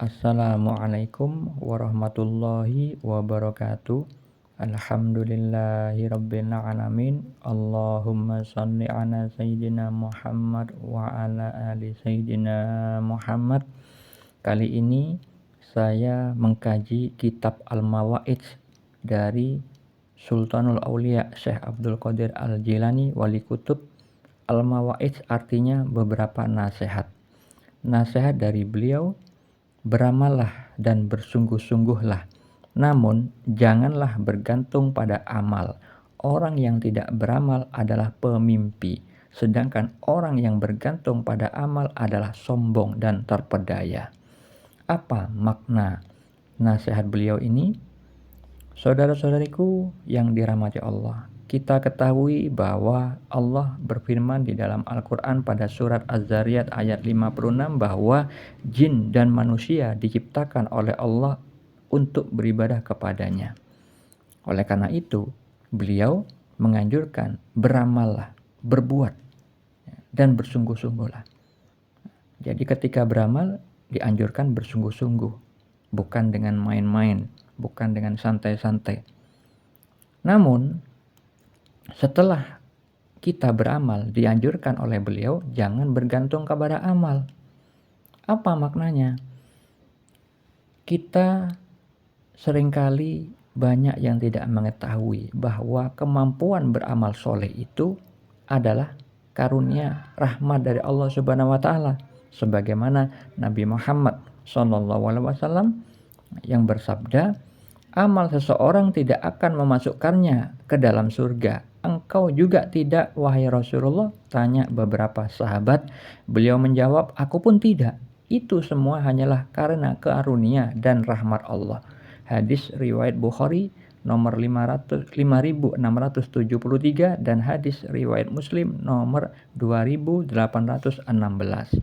Assalamualaikum warahmatullahi wabarakatuh. Alhamdulillahirabbil alamin. Allahumma shalli ala sayyidina Muhammad wa ala ali sayyidina Muhammad. Kali ini saya mengkaji kitab Al-Mawaidz dari Sultanul Aulia Syekh Abdul Qadir Al-Jilani Wali Kutub. Al-Mawaidz artinya beberapa nasihat. Nasihat dari beliau, beramallah dan bersungguh-sungguhlah, namun janganlah bergantung pada amal. Orang yang tidak beramal adalah pemimpi, sedangkan orang yang bergantung pada amal adalah sombong dan terpedaya. Apa makna nasihat beliau ini? Saudara-saudariku yang dirahmati Allah, kita ketahui bahwa Allah berfirman di dalam Al-Quran pada surat Az-Zariyat ayat 56 bahwa jin dan manusia diciptakan oleh Allah untuk beribadah kepadanya. Oleh karena itu, beliau menganjurkan beramallah, berbuat, dan bersungguh-sungguhlah. Jadi ketika beramal dianjurkan bersungguh-sungguh, bukan dengan main-main, bukan dengan santai-santai. Namun setelah kita beramal, dianjurkan oleh beliau jangan bergantung kepada amal. Apa maknanya? Kita seringkali banyak yang tidak mengetahui bahwa kemampuan beramal soleh itu adalah karunia rahmat dari Allah Subhanahu wa taala, sebagaimana Nabi Muhammad SAW yang bersabda, amal seseorang tidak akan memasukkannya ke dalam surga. Engkau juga tidak, wahai Rasulullah? Tanya beberapa sahabat. Beliau menjawab, aku pun tidak. Itu semua hanyalah karena karunia dan rahmat Allah. Hadis riwayat Bukhari nomor 5673 dan hadis riwayat Muslim nomor 2816.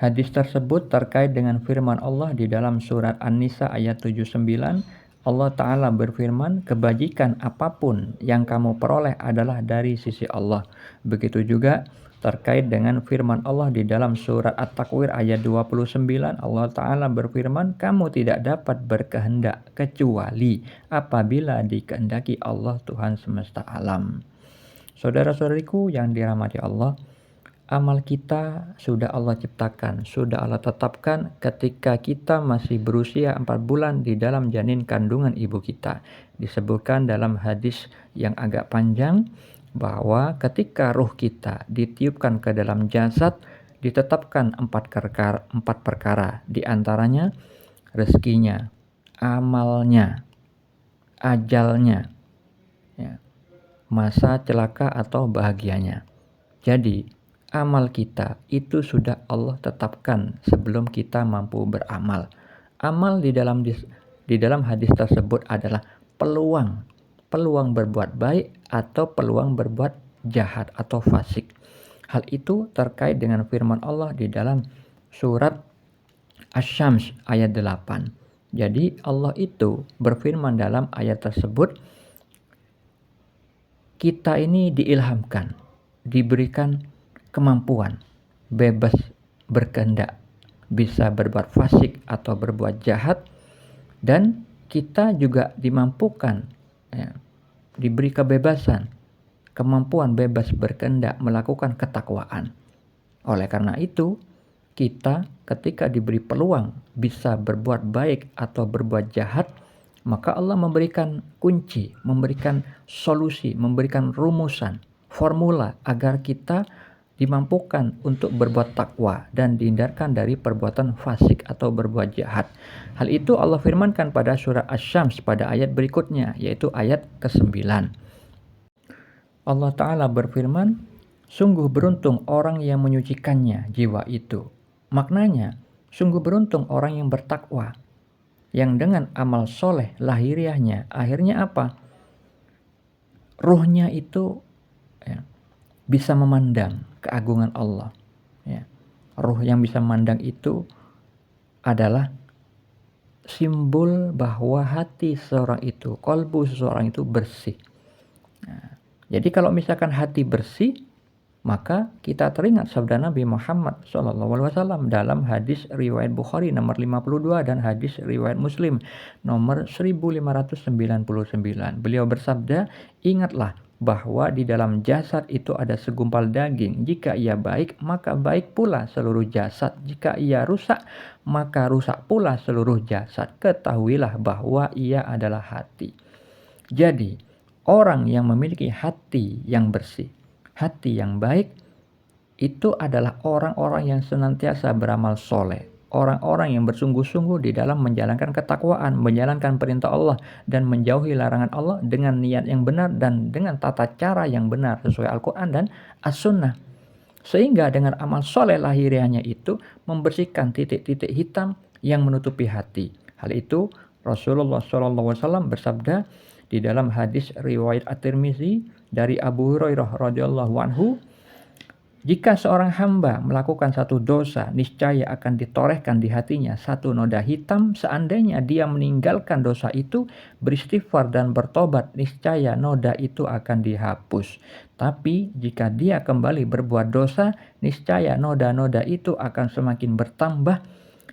Hadis tersebut terkait dengan firman Allah di dalam surat An-Nisa ayat 79. Allah Ta'ala berfirman, kebajikan apapun yang kamu peroleh adalah dari sisi Allah. Begitu juga terkait dengan firman Allah di dalam surat At-Takwir ayat 29. Allah Ta'ala berfirman, kamu tidak dapat berkehendak kecuali apabila dikehendaki Allah Tuhan semesta alam. Saudara-saudariku yang dirahmati Allah, amal kita sudah Allah ciptakan, sudah Allah tetapkan ketika kita masih berusia 4 bulan di dalam janin kandungan ibu kita. Disebutkan dalam hadis yang agak panjang bahwa ketika ruh kita ditiupkan ke dalam jasad, ditetapkan 4 perkara, di antaranya rezekinya, amalnya, ajalnya, ya, masa celaka atau bahagianya. Jadi amal kita itu sudah Allah tetapkan sebelum kita mampu beramal. Amal di dalam hadis tersebut adalah peluang berbuat baik atau peluang berbuat jahat atau fasik. Hal itu terkait dengan firman Allah di dalam surat Asy-Syams ayat 8. Jadi Allah itu berfirman dalam ayat tersebut, kita ini diilhamkan, diberikan kemampuan, bebas berkehendak, bisa berbuat fasik atau berbuat jahat, dan kita juga dimampukan, ya, diberi kebebasan, kemampuan bebas berkehendak melakukan ketakwaan. Oleh karena itu, kita ketika diberi peluang bisa berbuat baik atau berbuat jahat, maka Allah memberikan kunci, memberikan solusi, memberikan rumusan, formula agar kita dimampukan untuk berbuat takwa dan dihindarkan dari perbuatan fasik atau berbuat jahat. Hal itu Allah firmankan pada surah Asy-Syams pada ayat berikutnya, yaitu ayat ke-9. Allah Ta'ala berfirman, sungguh beruntung orang yang menyucikannya jiwa itu. Maknanya, sungguh beruntung orang yang bertakwa, yang dengan amal soleh lahiriahnya, akhirnya apa? Ruhnya itu bisa memandang keagungan Allah. Ya. Ruh yang bisa memandang itu adalah simbol bahwa hati seseorang itu, kolbu seseorang itu bersih. Nah, jadi kalau misalkan hati bersih, Maka kita teringat sabda Nabi Muhammad SAW dalam hadis riwayat Bukhari nomor 52 dan hadis riwayat Muslim nomor 1599. Beliau bersabda, "Ingatlah bahwa di dalam jasad itu ada segumpal daging. Jika ia baik, maka baik pula seluruh jasad. Jika ia rusak, maka rusak pula seluruh jasad. Ketahuilah bahwa ia adalah hati." Jadi, orang yang memiliki hati yang bersih, hati yang baik, itu adalah orang-orang yang senantiasa beramal soleh. Orang-orang yang bersungguh-sungguh di dalam menjalankan ketakwaan, menjalankan perintah Allah, dan menjauhi larangan Allah dengan niat yang benar dan dengan tata cara yang benar sesuai Al-Quran dan As-Sunnah. Sehingga dengan amal soleh lahiriahnya itu membersihkan titik-titik hitam yang menutupi hati. Hal itu Rasulullah SAW bersabda di dalam hadis riwayat At-Tirmizi dari Abu Hurairah radhiyallahu anhu, "Jika seorang hamba melakukan satu dosa, niscaya akan ditorehkan di hatinya satu noda hitam. Seandainya dia meninggalkan dosa itu, beristighfar dan bertobat, niscaya noda itu akan dihapus. Tapi jika dia kembali berbuat dosa, niscaya noda-noda itu akan semakin bertambah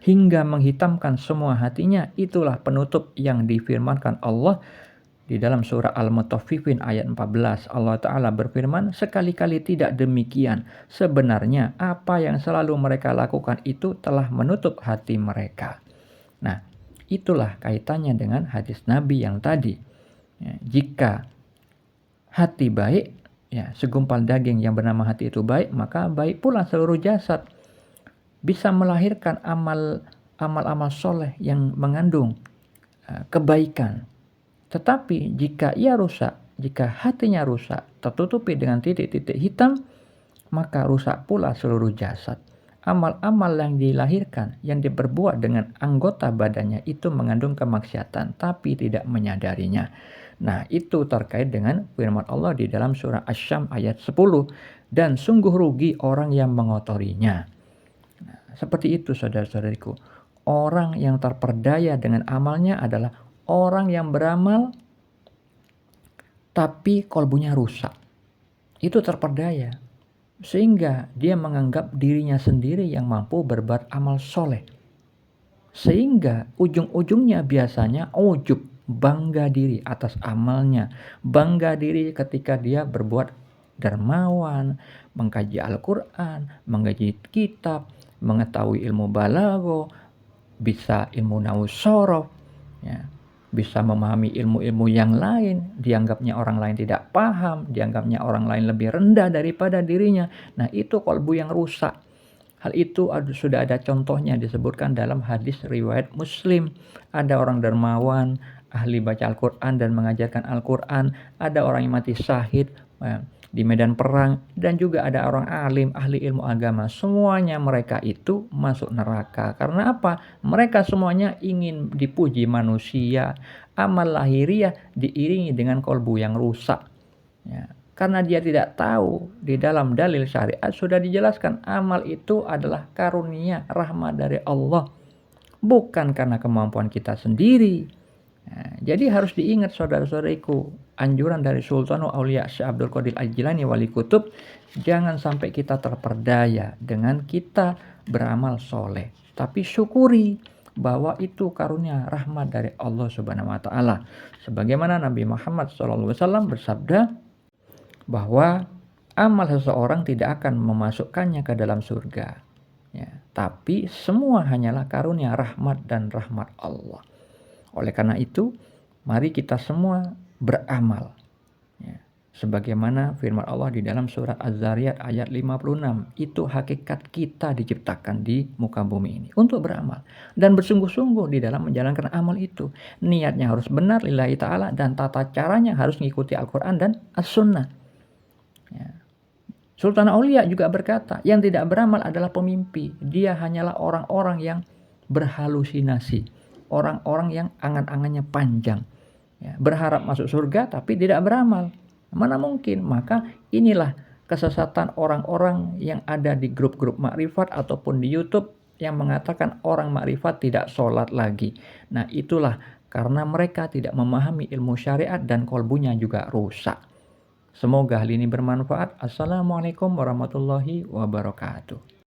hingga menghitamkan semua hatinya." Itulah penutup yang difirmankan Allah di dalam surah Al-Mutaffifin ayat 14, Allah Ta'ala berfirman, "Sekali-kali tidak demikian. Sebenarnya apa yang selalu mereka lakukan itu telah menutup hati mereka." Nah, itulah kaitannya dengan hadis Nabi yang tadi. Ya, jika hati baik, ya, segumpal daging yang bernama hati itu baik, maka baik pula seluruh jasad. Bisa melahirkan amal-amal soleh yang mengandung kebaikan. Tetapi jika ia rusak, jika hatinya rusak, tertutupi dengan titik-titik hitam, maka rusak pula seluruh jasad. Amal-amal yang dilahirkan, yang diperbuat dengan anggota badannya itu mengandung kemaksiatan, tapi tidak menyadarinya. Nah, itu terkait dengan firman Allah di dalam surah Asy-Syams ayat 10. "Dan sungguh rugi orang yang mengotorinya." Nah, seperti itu saudara-saudariku. Orang yang terperdaya dengan amalnya adalah orang yang beramal tapi kolbunya rusak. Itu terperdaya. Sehingga dia menganggap dirinya sendiri yang mampu berbuat amal soleh. Sehingga ujung-ujungnya biasanya ujub, bangga diri atas amalnya. Bangga diri ketika dia berbuat dermawan, mengkaji Al-Quran, mengkaji kitab, mengetahui ilmu balagho, bisa ilmu nahwu shorof, ya, bisa memahami ilmu-ilmu yang lain, dianggapnya orang lain tidak paham, dianggapnya orang lain lebih rendah daripada dirinya. Nah, itu kolbu yang rusak. Hal itu sudah ada contohnya disebutkan dalam hadis riwayat Muslim. Ada orang dermawan, ahli baca Al-Quran dan mengajarkan Al-Quran. Ada orang yang mati syahid di medan perang, dan juga ada orang alim, ahli ilmu agama. Semuanya mereka itu masuk neraka. Karena apa? Mereka semuanya ingin dipuji manusia. Amal lahiriah diiringi dengan kolbu yang rusak. Ya, karena dia tidak tahu di dalam dalil syariat sudah dijelaskan amal itu adalah karunia rahmat dari Allah. Bukan karena kemampuan kita sendiri. Nah, jadi harus diingat saudara-saudariku, anjuran dari Sultanul Aulia Syekh Abdul Qadir Al-Jilani Wali Kutub, jangan sampai kita terperdaya dengan kita beramal soleh, tapi syukuri bahwa itu karunia rahmat dari Allah Subhanahu wa Ta'ala. Sebagaimana Nabi Muhammad SAW bersabda bahwa amal seseorang tidak akan memasukkannya ke dalam surga, ya, tapi semua hanyalah karunia rahmat dan rahmat Allah. Oleh karena itu, mari kita semua beramal. Ya, sebagaimana firman Allah di dalam surat Az-Zariyat ayat 56. Itu hakikat kita diciptakan di muka bumi ini. Untuk beramal. Dan bersungguh-sungguh di dalam menjalankan amal itu. Niatnya harus benar lillahi ta'ala dan tata caranya harus mengikuti Al-Quran dan As-Sunnah. Ya. Sultan Aulia juga berkata, yang tidak beramal adalah pemimpi. Dia hanyalah orang-orang yang berhalusinasi. Orang-orang yang angan-angannya panjang, ya, berharap masuk surga tapi tidak beramal. Mana mungkin? Maka inilah kesesatan orang-orang yang ada di grup-grup makrifat ataupun di YouTube yang mengatakan orang makrifat tidak sholat lagi. Nah, itulah karena mereka tidak memahami ilmu syariat dan kolbunya juga rusak. Semoga hal ini bermanfaat. Assalamualaikum warahmatullahi wabarakatuh.